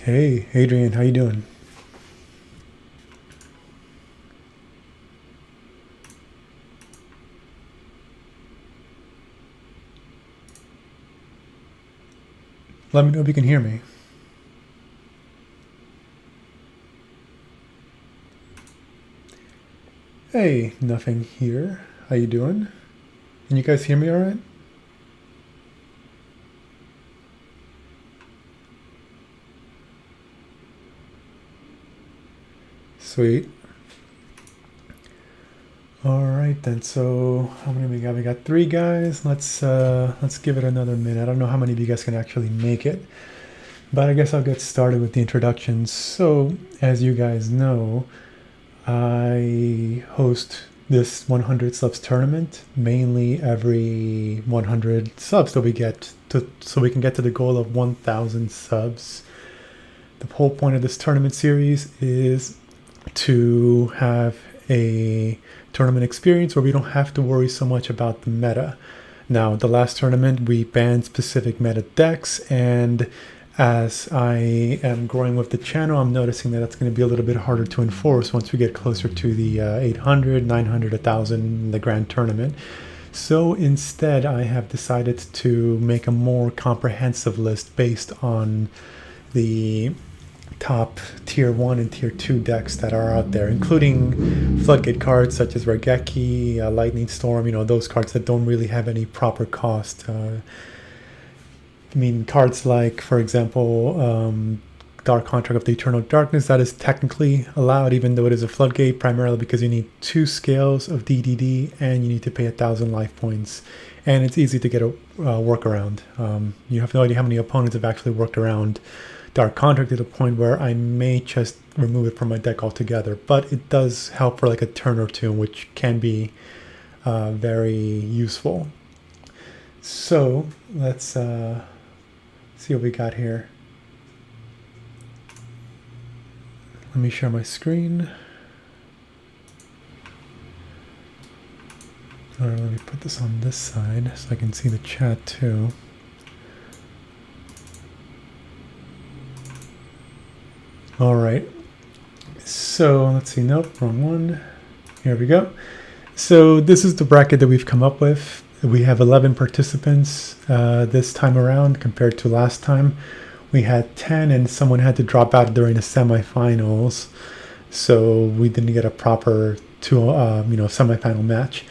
Hey, Adrian, how you doing? Let me know if you can hear me. Hey, nothing here. How you doing? Can you guys hear me all right? Sweet. All right then. So how many we got? We got three guys. Let's give it another minute. I don't know how many of you guys can actually make it, but I guess I'll get started with the introductions. So as you guys know, I host this 100 subs tournament mainly every 100 subs that we get to, so we can get to the goal of 1,000 subs. The whole point of this tournament series is to have a tournament experience where we don't have to worry so much about the meta. Now, the last tournament we banned specific meta decks, and as I am growing with the channel, I'm noticing that that's going to be a little bit harder to enforce once we get closer to the 800, 900, 1,000, the grand tournament. So instead, I have decided to make a more comprehensive list based on the top tier 1 and tier 2 decks that are out there, including floodgate cards such as Regeki, Lightning Storm, those cards that don't really have any proper cost. Cards like, for example, Dark Contract of the Eternal Darkness, that is technically allowed, even though it is a floodgate, primarily because you need 2 scales of DDD and you need to pay 1,000 life points. And it's easy to get a workaround. You have no idea how many opponents have actually worked around Dark Contract to the point where I may just remove it from my deck altogether. But it does help for like a turn or two, which can be very useful. So let's see what we got here. Let me share my screen. All right, let me put this on this side so I can see the chat too. All right, so let's see, nope, wrong one. Here we go. So this is the bracket that we've come up with. We have 11 participants this time around compared to last time. We had 10 and someone had to drop out during the semifinals. So we didn't get a proper semifinal match.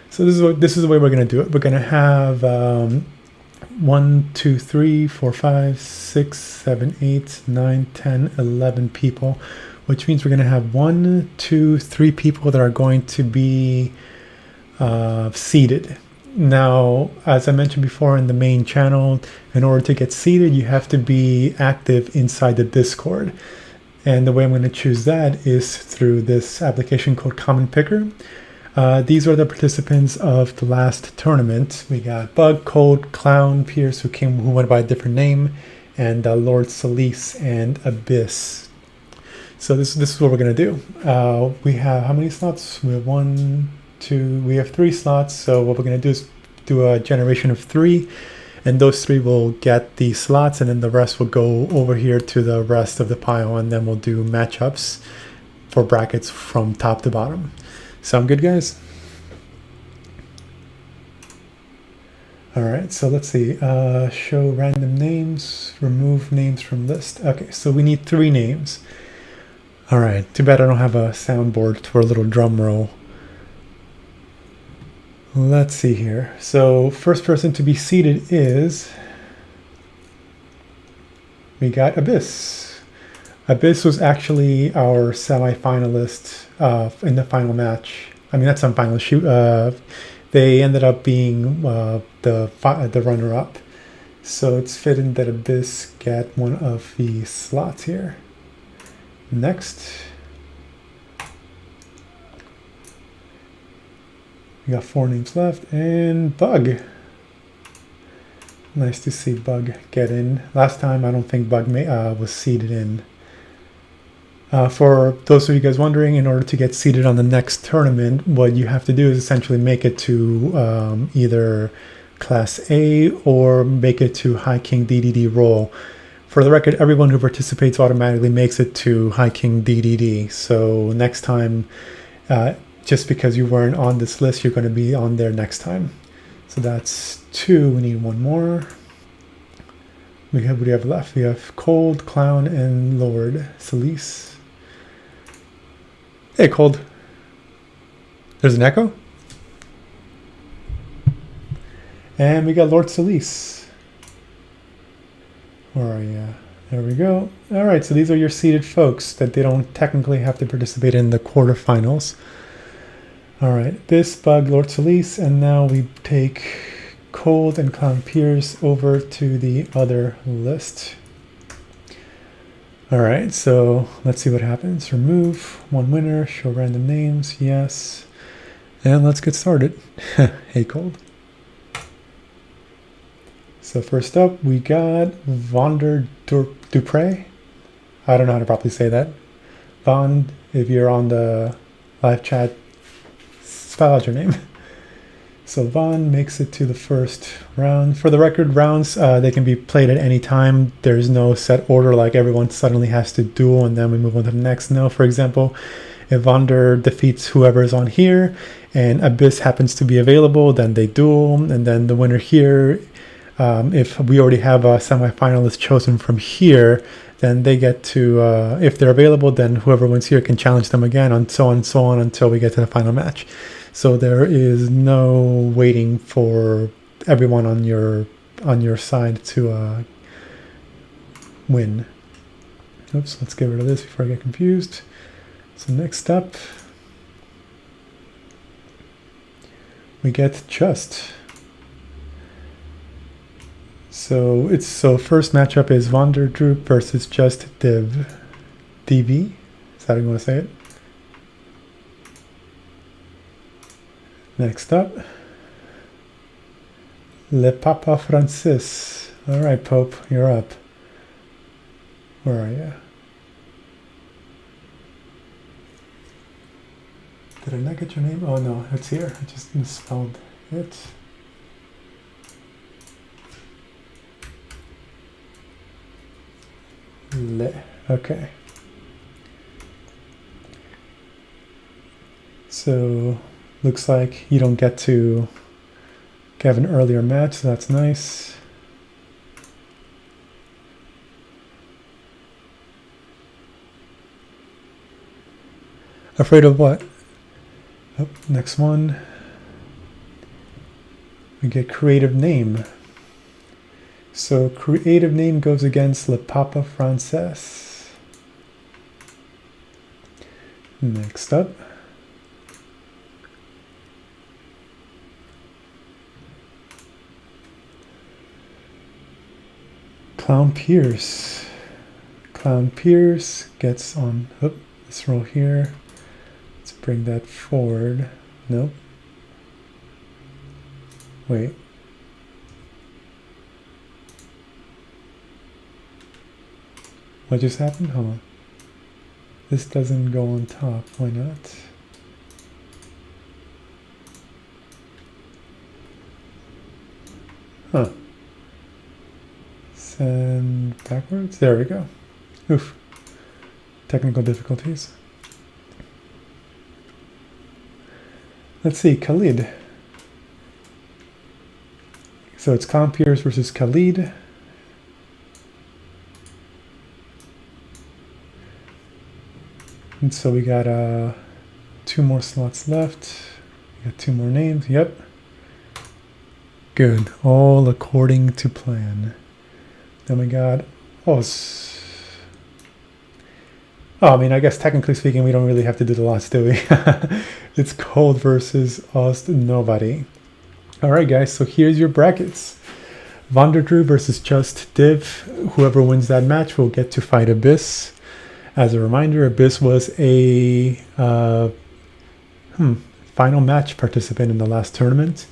So this is the way we're going to do it. We're going to have 1, 2, 3, 4, 5, 6, 7, 8, 9, 10, 11 people, which means we're going to have 1, 2, 3 people that are going to be seeded. Now, as I mentioned before in the main channel, in order to get seeded, you have to be active inside the Discord. And the way I'm going to choose that is through this application called Common Picker. These are the participants of the last tournament. We got Bug, Cold, Clown, Pierce, who went by a different name, and Lord Solis and Abyss. So this is what we're going to do. We have how many slots? We have 3 slots. So what we're going to do is do a generation of 3, and those 3 will get the slots, and then the rest will go over here to the rest of the pile, and then we'll do matchups for brackets from top to bottom. Sound good, guys? All right, so let's see. Show random names, remove names from list. Okay, so we need 3 names. All right, too bad I don't have a soundboard for a little drum roll. Let's see here. So first person to be seated is, we got Abyss. Abyss was actually our semi-finalist in the final match. I mean, that's semi-finalist. Shoot, they ended up being the runner-up. So it's fitting that Abyss get one of the slots here. Next, we got 4 names left, and Bug. Nice to see Bug get in. Last time, I don't think Bug was seeded in. For those of you guys wondering, in order to get seeded on the next tournament, what you have to do is essentially make it to either Class A or make it to High King DDD Roll, For the record, everyone who participates automatically makes it to High King DDD. So next time, just because you weren't on this list, you're going to be on there next time. So that's 2. We need one more. What do we have left? We have Cold, Clown, and Lord Celise. Hey, Cold. There's an echo. And we got Lord Celise. Where are you? There we go. All right, so these are your seeded folks that they don't technically have to participate in the quarterfinals. All right, this bug, Lord Celise, and now we take Cold and Clown Pierce over to the other list. All right, so let's see what happens. Remove one winner, show random names, yes. And let's get started. Hey, Cold. So first up, we got Vonder Dupre. I don't know how to properly say that. Von, if you're on the live chat, spell out your name. So Von makes it to the first round. For the record, rounds, they can be played at any time. There's no set order like everyone suddenly has to duel and then we move on to the next. No, for example, if Vonder defeats whoever is on here and Abyss happens to be available, then they duel. And then the winner here, if we already have a semifinalist chosen from here, then they get to, if they're available, then whoever wins here can challenge them again, and so on until we get to the final match. So there is no waiting for everyone on your side to win. Oops, let's get rid of this before I get confused. So next up, we get Just. So first matchup is Vanderdroop versus Just Div. DV? Is that how you want to say it? Next up, Le Papa Francis. All right, Pope, you're up. Where are you? Did I not get your name? Oh no, it's here. I just misspelled it. Okay. So looks like you don't get to have an earlier match, so that's nice. Afraid of what? Oh, next one. We get creative name. So creative name goes against Le Papa Frances. Next up. Clown Pierce. Clown Pierce gets on this row here. Let's bring that forward. Nope. Wait. What just happened? Hold on. This doesn't go on top. Why not? Huh. Send backwards. There we go. Oof. Technical difficulties. Let's see, Khalid. So it's Clown Pierce versus Khalid. And so we got 2 more slots left. We got 2 more names. Yep. Good. All according to plan. Then we got I mean, I guess technically speaking, we don't really have to do the lots, do we? It's Cold versus Nobody. All right, guys. So here's your brackets. Vanderdrew versus Just Div. Whoever wins that match will get to fight Abyss. As a reminder, Abyss was a final match participant in the last tournament.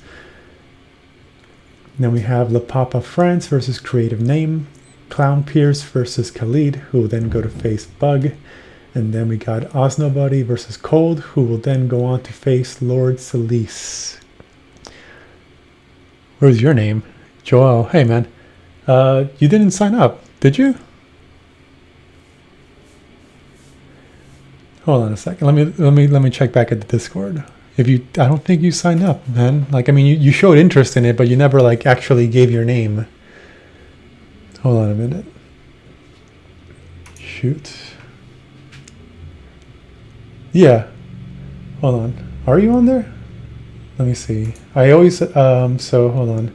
Then we have Le Papa France versus Creative Name. Clown Pierce versus Khalid, who will then go to face Bug. And then we got Osnobody versus Cold, who will then go on to face Lord Celise. Where's your name? Joel. Hey, man. You didn't sign up, did you? Hold on a second. Let me check back at the Discord. I don't think you signed up, man. Like, I mean, you showed interest in it, but you never like actually gave your name. Hold on a minute. Shoot. Yeah. Hold on. Are you on there? Let me see. I always so hold on.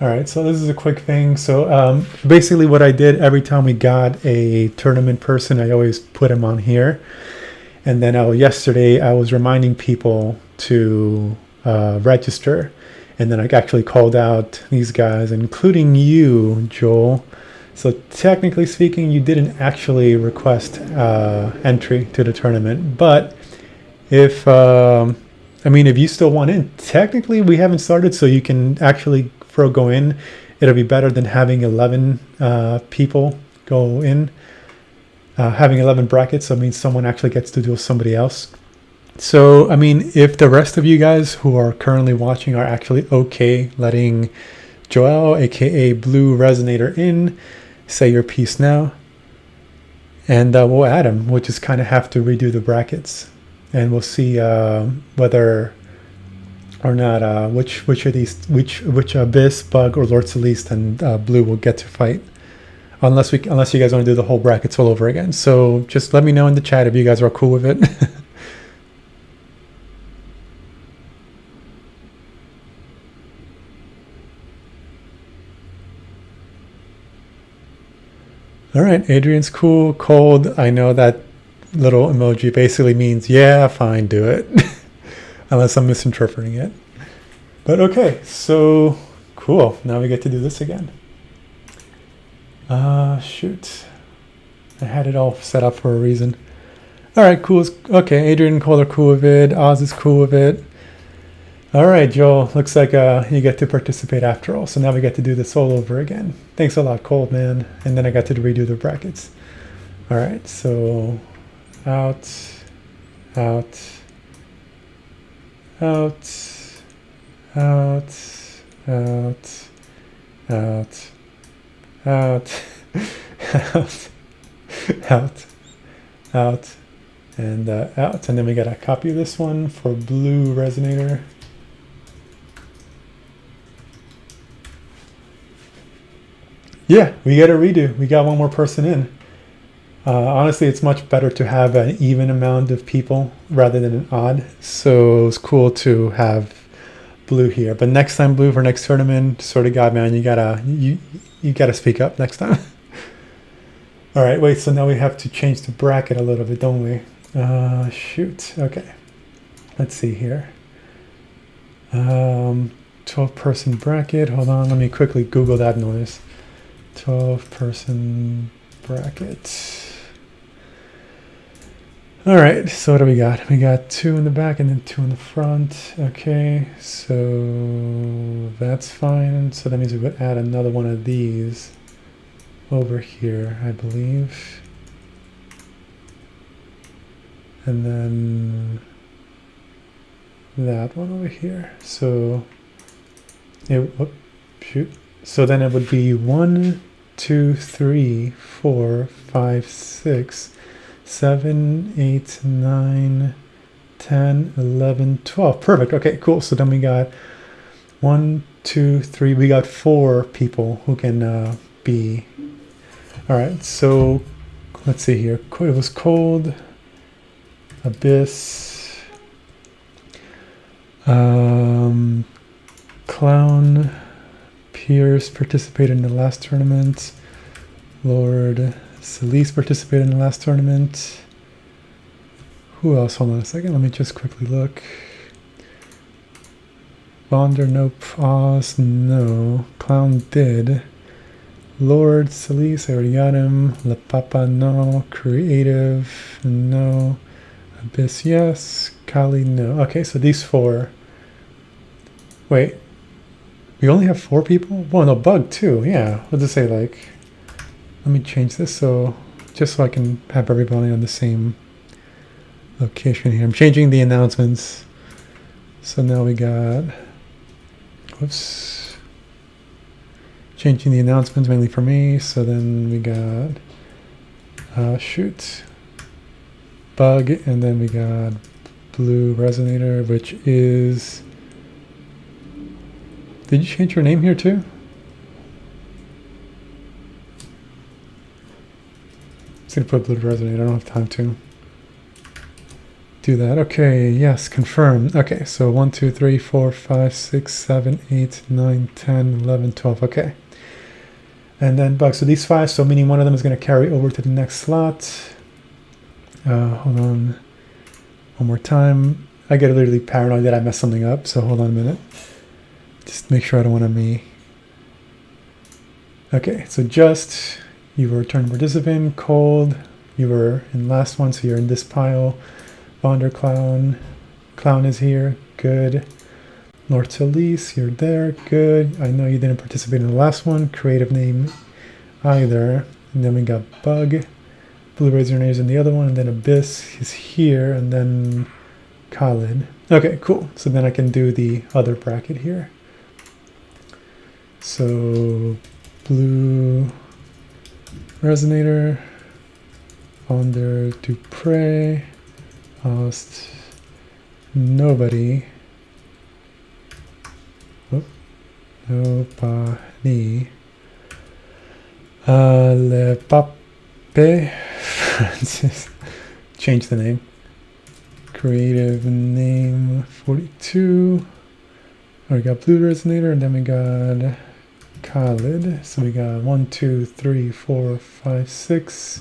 All right, so this is a quick thing. So basically what I did every time we got a tournament person, I always put him on here. And then yesterday I was reminding people to register. And then I actually called out these guys, including you, Joel. So technically speaking, you didn't actually request entry to the tournament. But if, if you still want in, technically we haven't started, so you can actually go in. It'll be better than having 11 people go in. Having 11 brackets, so it means someone actually gets to duel somebody else. So, I mean, if the rest of you guys who are currently watching are actually okay letting Joel, aka Blue Resonator, in, say your piece now, and we'll add him. We'll just kind of have to redo the brackets, and we'll see whether or not which Abyss, Bug, or Lord Celeste and Blue will get to fight, unless you guys want to do the whole brackets all over again. So just let me know in the chat if you guys are cool with it. All right, Adrian's cool. Cold, I know that little emoji basically means yeah, fine, do it. Unless I'm misinterpreting it. But okay, so cool. Now we get to do this again. Shoot. I had it all set up for a reason. All right, cool. Okay, Adrian and Cole are cool with it. Oz is cool with it. All right, Joel. Looks like you get to participate after all. So now we get to do this all over again. Thanks a lot, Cole, man. And then I got to redo the brackets. All right, so out, out, out, out, out, out, out, out, out, out, and out. And then we got a copy of this one for Blue Resonator. Yeah, we got a redo. We got one more person in. Honestly, it's much better to have an even amount of people rather than an odd. So it's cool to have Blue here. But next time, Blue, for next tournament, sort of God, man, you gotta speak up next time. All right, wait. So now we have to change the bracket a little bit, don't we? Shoot. Okay. Let's see here. 12-person bracket. Hold on. Let me quickly Google that noise. 12-person bracket. All right, so what do we got? We got 2 in the back and then 2 in the front. Okay, so that's fine. So that means we would add another one of these over here, I believe. And then that one over here. So shoot. So then it would be 1, 2, 3, 4, 5, 6, 7, 8, 9, 10, 11, 12. Perfect. Okay, cool. So then we got 1, 2, 3. We got 4 people who can be. All right. So let's see here. It was Cold, Abyss, Clown, Pierce participated in the last tournament. Lord Celeste participated in the last tournament. Who else? Hold on a second. Let me just quickly look. Bonder, nope. Oz, no. Clown did. Lord Celeste, I already got him. La Papa, no. Creative, no. Abyss, yes. Kali, no. Okay, so these 4. Wait. We only have 4 people? Well, no, Bug too. Yeah, we'll just say like, let me change this just so I can have everybody on the same location here. I'm changing the announcements. So now we got, whoops. changing the announcements mainly for me. So then we got shoot bug, and then we got blue resonator, which is, did you change your name here too? Just gonna put blue resonator. I don't have time to do that. Okay, yes, confirm. Okay, so 1, 2, 3, 4, 5, 6, 7, 8, 9, 10, 11, 12. Okay. And then bug. So these 5, so meaning one of them is going to carry over to the next slot. Hold on. One more time. I get literally paranoid that I messed something up, so hold on a minute. Just make sure I don't want to me. Okay, so just, you were return participant, cold, you were in last one, so you're in this pile. Wander Clown. Clown is here. Good. Lord Solis, you're there. Good. I know you didn't participate in the last one. Creative name either. And then we got Bug. Blue Razor is in the other one. And then Abyss is here. And then Khalid. Okay, cool. So then I can do the other bracket here. So Blue Resonator. Wander Dupre. Host. Nobody. Nobody. Le Pape. Francis. Change the name. Creative name 42. Oh, we got Blue Resonator, and then we got Khalid. So we got 1, 2, 3, 4, 5, 6,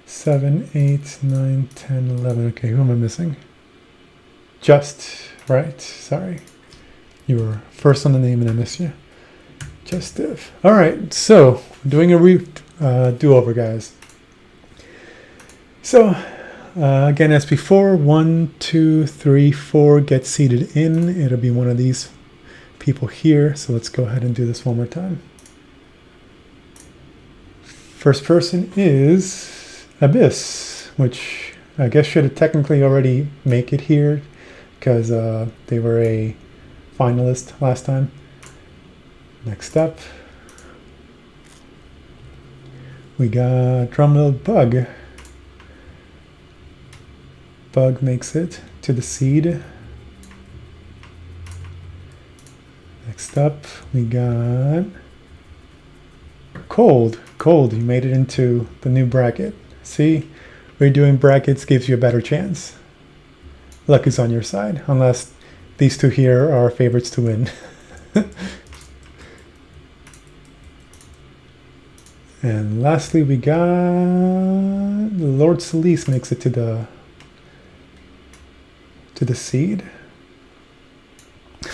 7, 8, 9, 10, 11. Okay, who am I missing? Just right. Sorry. You were first on the name and I missed you. Just div. All right, so doing a do-over, guys. So again, as before, 1, 2, 3, 4 get seated in. It'll be one of these people here. So let's go ahead and do this one more time. First person is Abyss, which I guess should have technically already make it here because they were a finalist last time. Next up, we got drumroll Bug. Bug makes it to the seed. Next up, we got Cold. Cold, you made it into the new bracket. See, redoing brackets gives you a better chance. Luck is on your side, unless these two here are favorites to win. And lastly, we got Lord Solis makes it to the seed.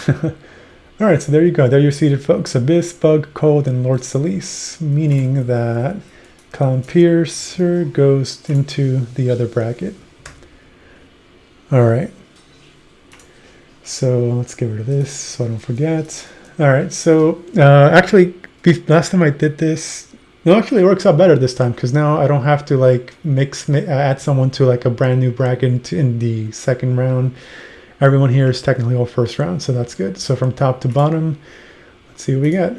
All right, so there you go. There you're seated, folks. Abyss, Bug, Cold, and Lord Solis, meaning that Clown Piercer goes into the other bracket. All right. So let's get rid of this so I don't forget. All right, so actually, last time I did this, no, actually it works out better this time because now I don't have to like add someone to like a brand new bracket in the second round. Everyone here is technically all first round, so that's good. So from top to bottom, let's see what we got.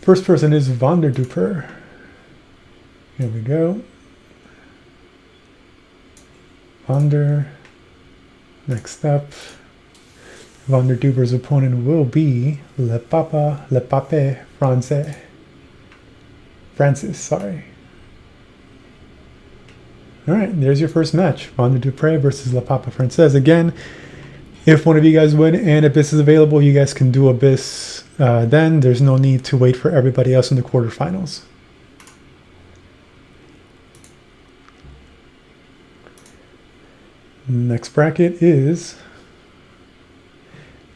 First person is Vander Duper. Here we go. Vander. Next up, Vander Duper's opponent will be Le Pape Francis, sorry. All right, there's your first match. Vander Dupre versus Le Pape Francis. Again, if one of you guys win and Abyss is available, you guys can do Abyss then. There's no need to wait for everybody else in the quarterfinals. Next bracket is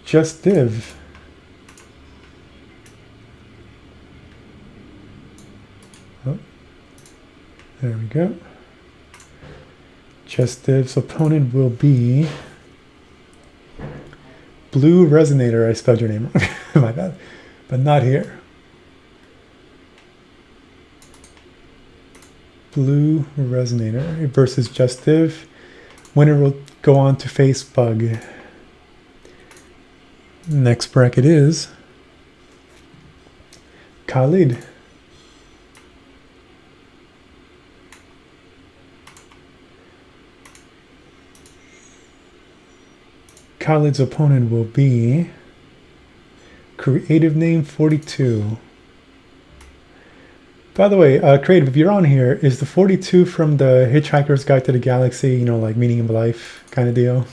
Just Div. Oh, there we go. Just Div's opponent will be Blue Resonator. I spelled your name wrong. My bad. But not here. Blue Resonator versus Just Div. Winner will go on to face Bug. Next bracket is Khalid. Khalid's opponent will be Creative Name 42. By the way, Creative, if you're on here, is the 42 from the Hitchhiker's Guide to the Galaxy, you know, like meaning of life kind of deal?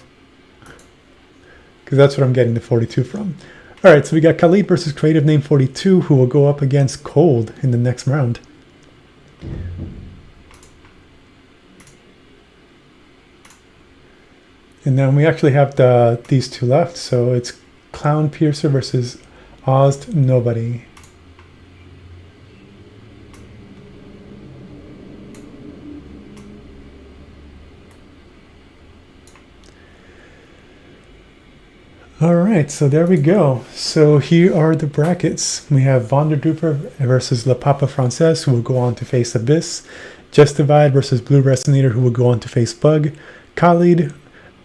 Because that's what I'm getting the 42 from. All right, so we got Khalid versus Creative Name 42, who will go up against Cold in the next round. And then we actually have these two left. So it's Clown Piercer versus Ozd Nobody. All right, so there we go. So here are the brackets. We have Vonderduper versus La Papa Frances, who will go on to face Abyss. Just Divide versus Blue Resonator, who will go on to face Bug. Khalid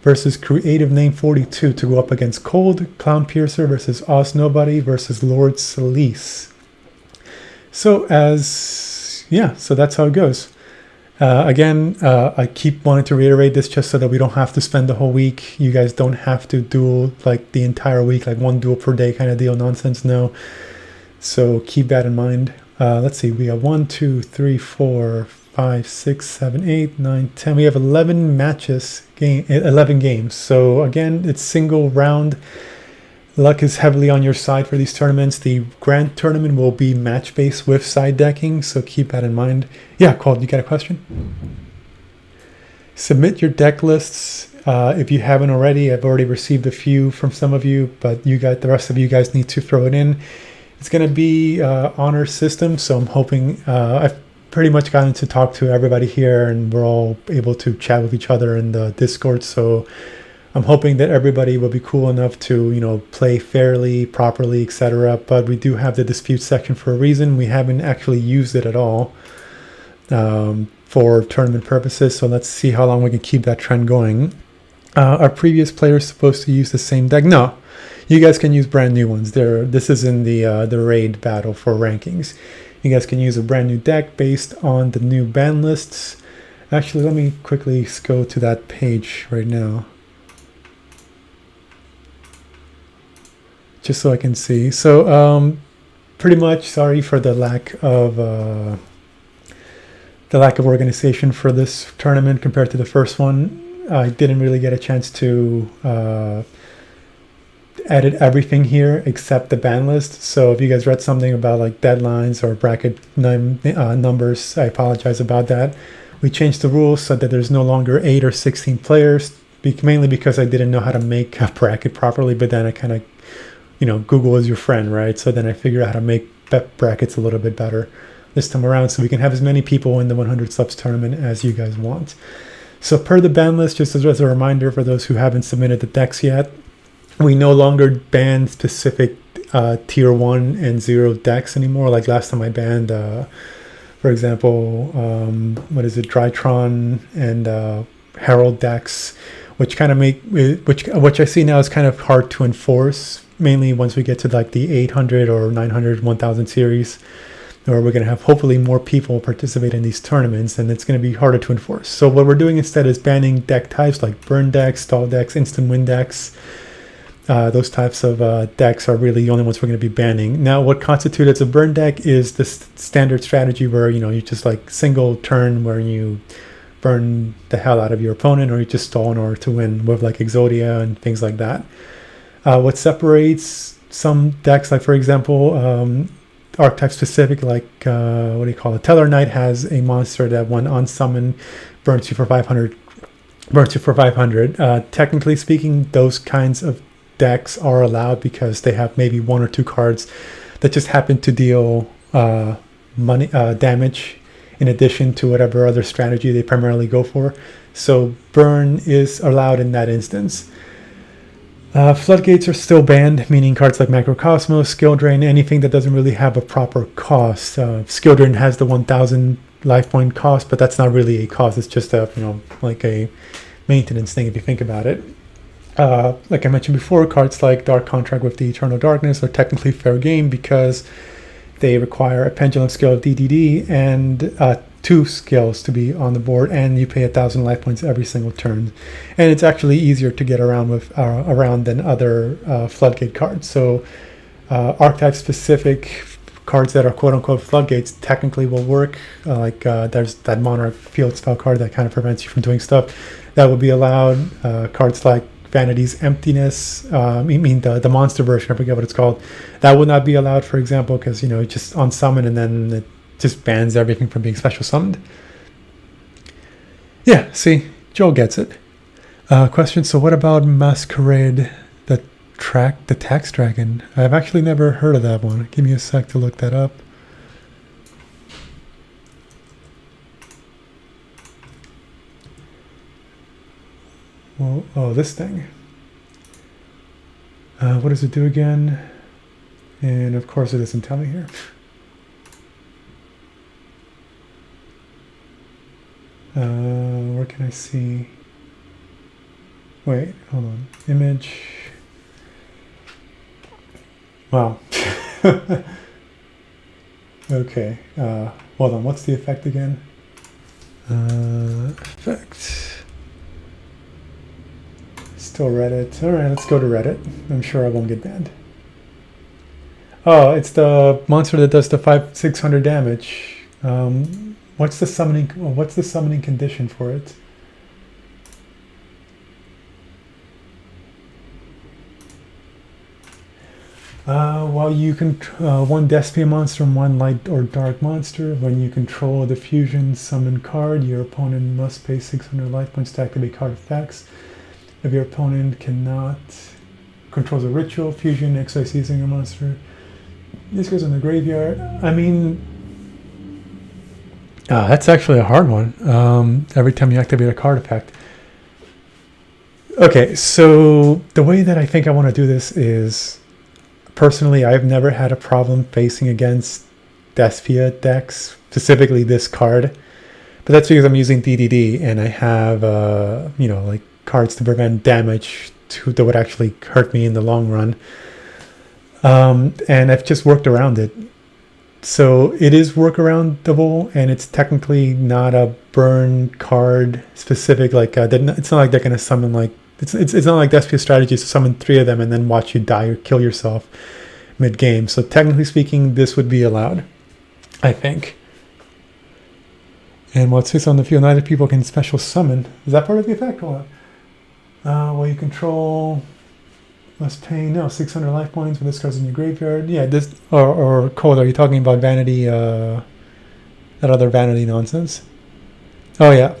versus Creative Name 42 to go up against Cold. Clown Piercer versus Oz Nobody versus Lord Celise. So so that's how it goes. Again, I keep wanting to reiterate this just so that we don't have to spend the whole week. You guys don't have to duel like the entire week, like one duel per day kind of deal nonsense. No. So keep that in mind. Let's see. We have 1, 2, 3, 4, 5, 6, 7, 8, 9, 10. We have 11 matches, 11 games. So again, it's single round. Luck is heavily on your side for these tournaments. The grand tournament will be match-based with side decking, so keep that in mind. Yeah, Cold, you got a question? Submit your deck lists if you haven't already. I've already received a few from some of you, but the rest of you guys need to throw it in. It's going to be honor system, so I'm hoping I've pretty much gotten to talk to everybody here, and we're all able to chat with each other in the Discord, so I'm hoping that everybody will be cool enough to, you know, play fairly, properly, etc. But we do have the dispute section for a reason. We haven't actually used it at all for tournament purposes. So let's see how long we can keep that trend going. Are previous players supposed to use the same deck? No, you guys can use brand new ones. This is in the raid battle for rankings. You guys can use a brand new deck based on the new ban lists. Actually, let me quickly go to that page right now, just so I can see. So pretty much, sorry for the lack of organization for this tournament compared to the first one. I didn't really get a chance to edit everything here except the ban list. So if you guys read something about like deadlines or bracket numbers, I apologize about that. We changed the rules so that there's no longer 8 or 16 players, mainly because I didn't know how to make a bracket properly, but then I kind of, you know, Google is your friend, right? So then I figured out how to make brackets a little bit better this time around, so we can have as many people in the 100 subs tournament as you guys want. So per the ban list, just as a reminder for those who haven't submitted the decks yet, we no longer ban specific tier 1 and 0 decks anymore. Like last time I banned, for example, Drytron and Herald decks, which kind of which I see now is kind of hard to enforce, mainly once we get to like the 800 or 900, 1000 series, or we're going to have hopefully more people participate in these tournaments, and it's going to be harder to enforce. So what we're doing instead is banning deck types like burn decks, stall decks, instant win decks. Those types of decks are really the only ones we're going to be banning. Now, what constitutes a burn deck is the standard strategy where, you know, you just like single turn where you burn the hell out of your opponent, or you just stall in order to win with like Exodia and things like that. What separates some decks, like for example, archetype specific, like Teller Knight has a monster that when on summon burns you for 500. Technically speaking, those kinds of decks are allowed because they have maybe 1 or 2 cards that just happen to deal damage in addition to whatever other strategy they primarily go for. So burn is allowed in that instance. Floodgates are still banned, meaning cards like Macrocosmos, Skill Drain, anything that doesn't really have a proper cost. Skill Drain has the 1000 life point cost, but that's not really a cost. It's just a, you know, like a maintenance thing if you think about it. Like I mentioned before, cards like Dark Contract with the Eternal Darkness are technically fair game because they require a pendulum skill of DDD and 2 skills to be on the board, and you pay 1,000 life points every single turn. And it's actually easier to get around with around than other floodgate cards. So archetype specific cards that are quote unquote floodgates technically will work. There's that Monarch field spell card that kind of prevents you from doing stuff. That would be allowed. Cards like Vanity's Emptiness, I mean the monster version, I forget what it's called. That would not be allowed, for example, because just on summon and then it just bans everything from being special summoned. Yeah, see, Joel gets it. Question: so what about Masquerade, the tax dragon? I've actually never heard of that one. Give me a sec to look that up. Well, oh, this thing. What does it do again? And of course it doesn't tell me here. Where can I see? Wait, hold on. Image. Wow. Okay. Hold on. What's the effect again? Effect. Still Reddit. Alright, let's go to Reddit. I'm sure I won't get banned. Oh, it's the monster that does the 600 damage. What's the summoning condition for it? Well, you can one Despia monster and one light or dark monster. When you control the fusion summon card, your opponent must pay 600 life points to activate card effects. If your opponent controls a ritual, fusion, exercise using a monster, this goes in the graveyard. I mean, that's actually a hard one. Every time you activate a card effect. Okay, so the way that I think I want to do this is, personally, I've never had a problem facing against Despia decks, specifically this card. But that's because I'm using DDD and I have, like cards to prevent damage that would actually hurt me in the long run. And I've just worked around it. So it is workaroundable, and it's technically not a burn card specific. Like it's not like they're gonna summon it's not like Despia's strategy is to summon 3 of them and then watch you die or kill yourself mid game. So technically speaking, this would be allowed, I think. And what sits on the field, neither people can special summon. Is that part of the effect? Hold on. Well, you control must pay 600 life points when this card's in your graveyard. Yeah, this or Cole, are you talking about Vanity? That other Vanity nonsense. Oh yeah,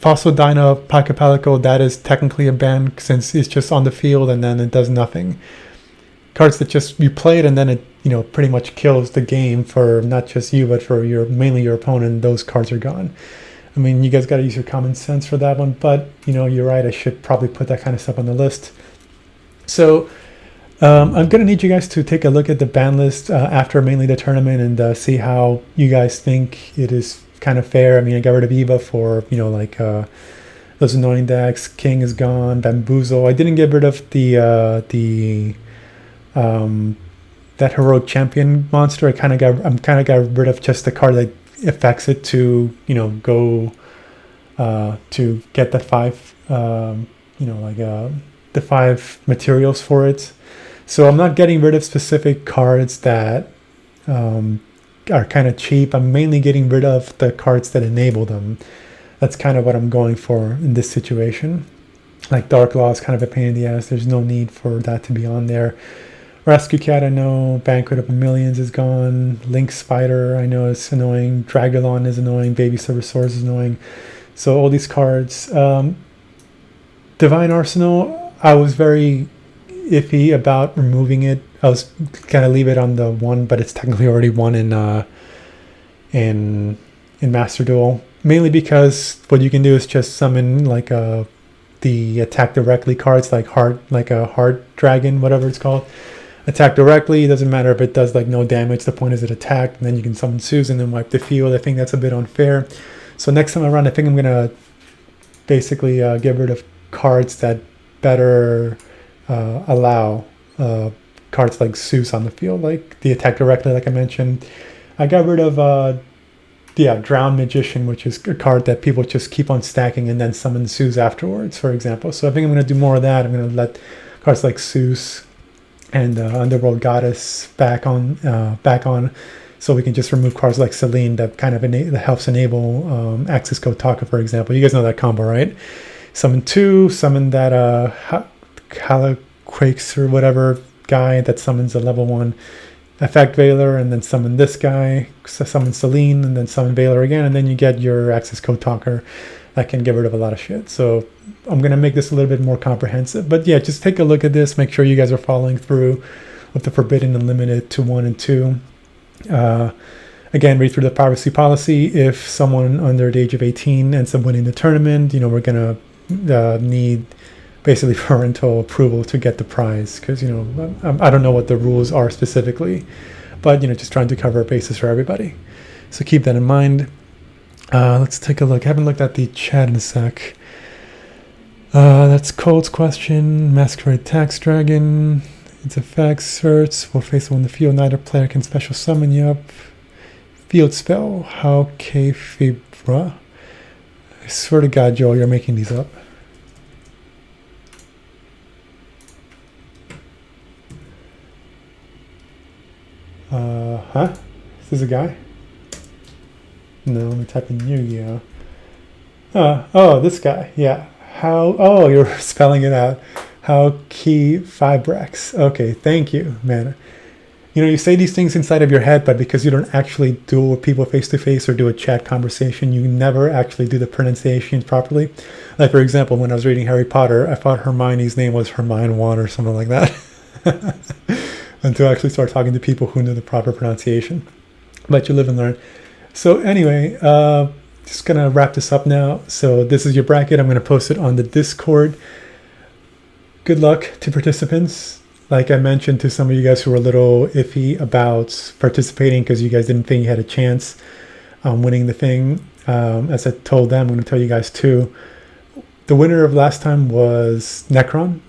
Phosphodina Pachypalico. That is technically a ban since it's just on the field and then it does nothing. Cards that just you play it and then it pretty much kills the game for not just you but for mainly your opponent. Those cards are gone. I mean, you guys got to use your common sense for that one, but you're right. I should probably put that kind of stuff on the list. So I'm going to need you guys to take a look at the ban list after mainly the tournament and see how you guys think it is kind of fair. I mean, I got rid of Eva for, those annoying decks. King is gone. Bamboozle. I didn't get rid of that heroic champion monster. I'm kind of got rid of just the card that affects it to go to get the 5 the 5 materials for it. So I'm not getting rid of specific cards that are kind of cheap. I'm mainly getting rid of the cards that enable them. That's kind of what I'm going for in this situation. Like Dark Law is kind of a pain in the ass. There's no need for that to be on there. Rescue Cat, I know. Banquet of Millions is gone. Link Spider, I know, is annoying. Dragulon is annoying. Baby Silver Swords is annoying. So all these cards. Divine Arsenal, I was very iffy about removing it. I was gonna leave it on the 1, but it's technically already 1 in Master Duel. Mainly because what you can do is just summon the attack directly cards like a Heart Dragon, whatever it's called. Attack directly, it doesn't matter if it does no damage. The point is it attacked, and then you can summon Susan and wipe the field. I think that's a bit unfair. So next time around, I think I'm gonna basically get rid of cards that better allow cards like Zeus on the field, like the attack directly, like I mentioned. I got rid of Drowned Magician, which is a card that people just keep on stacking and then summon Zeus afterwards, for example. So I think I'm going to do more of that. I'm going to let cards like Zeus and Underworld Goddess back on, so we can just remove cards like Selene that kind of that helps enable Access Code Taka, for example. You guys know that combo, right? Summon 2, summon that Halaquakes or whatever guy that summons a level 1 Effect Veiler, and then summon this guy, summon Selene, and then summon Veiler again, and then you get your Access Code Talker that can get rid of a lot of shit. So I'm going to make this a little bit more comprehensive. But yeah, just take a look at this. Make sure you guys are following through with the Forbidden and Limited to 1 and 2. Again, read through the privacy policy. If someone under the age of 18 ends up winning the tournament, we're going to need basically parental approval to get the prize, because I don't know what the rules are specifically, but just trying to cover a basis for everybody. So keep that in mind. Let's take a look. I haven't looked at the chat in a sec. That's Cold's question. Masquerade Tax Dragon. Its effects hurts. Will face on the field. Neither player can special summon you up. Field spell. How Fibra. I swear to God, Joel, you're making these up. Is this a guy? No, let me type in Yu-Gi-Oh. Oh, this guy. Yeah. You're spelling it out. How Fibrex. Okay, thank you, man. You say these things inside of your head, but because you don't actually duel with people face to face or do a chat conversation, you never actually do the pronunciation properly. Like, for example, when I was reading Harry Potter, I thought Hermione's name was Hermione One or something like that. Until I actually start talking to people who knew the proper pronunciation. But you live and learn. So anyway, just going to wrap this up now. So this is your bracket. I'm going to post it on the Discord. Good luck to participants. Like I mentioned to some of you guys who were a little iffy about participating because you guys didn't think you had a chance on winning the thing. As I told them, I'm going to tell you guys too. The winner of last time was Necron.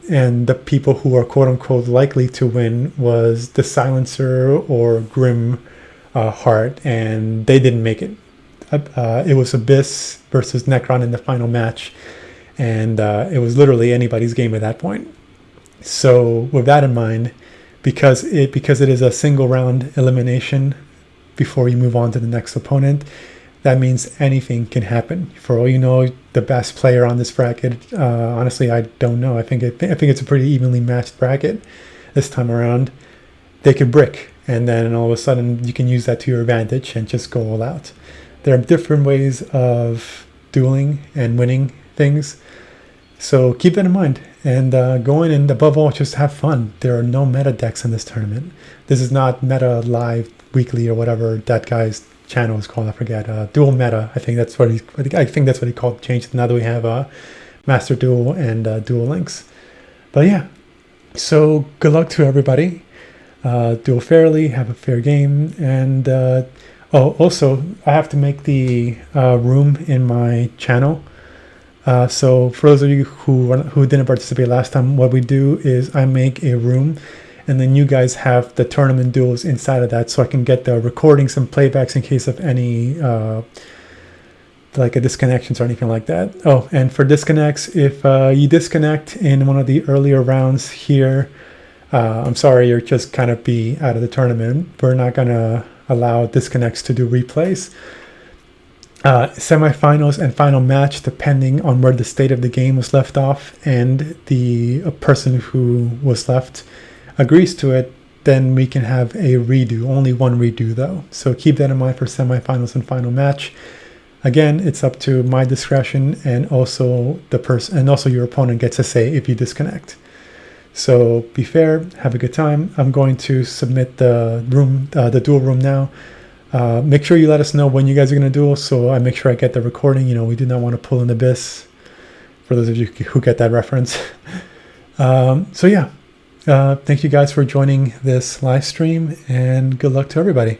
And the people who are quote-unquote likely to win was the Silencer or Grim Heart, and they didn't make it. It was Abyss versus Necron in the final match, and it was literally anybody's game at that point. So with that in mind, because it is a single round elimination before you move on to the next opponent, that means anything can happen. For all you know, the best player on this bracket, honestly, I don't know. I think it's a pretty evenly matched bracket this time around. They could brick, and then all of a sudden you can use that to your advantage and just go all out. There are different ways of dueling and winning things, so keep that in mind. And go in and above all, just have fun. There are no meta decks in this tournament. This is not meta live weekly or whatever that guy's channel is called. I forget. Dual Meta. I think that's what he called. Changed now that we have Master Duel and Duel Links. But yeah, so good luck to everybody. Duel fairly, have a fair game, and also I have to make the room in my channel. So for those of you who didn't participate last time, what we do is I make a room, and then you guys have the tournament duels inside of that, so I can get the recordings and playbacks in case of any like a disconnections or anything like that. Oh, and for disconnects, if you disconnect in one of the earlier rounds here, I'm sorry, you're just kind of be out of the tournament. We're not gonna allow disconnects to do replays. Semifinals and final match, depending on where the state of the game was left off and the person who was left agrees to it, then we can have a redo. Only one redo though. So keep that in mind for semifinals and final match. Again, it's up to my discretion, and also the person and also your opponent gets a say if you disconnect. So be fair, have a good time. I'm going to submit the room, the duel room now. Make sure you let us know when you guys are going to duel, so I make sure I get the recording. We do not want to pull an Abyss, for those of you who get that reference. So yeah, thank you guys for joining this live stream, and good luck to everybody.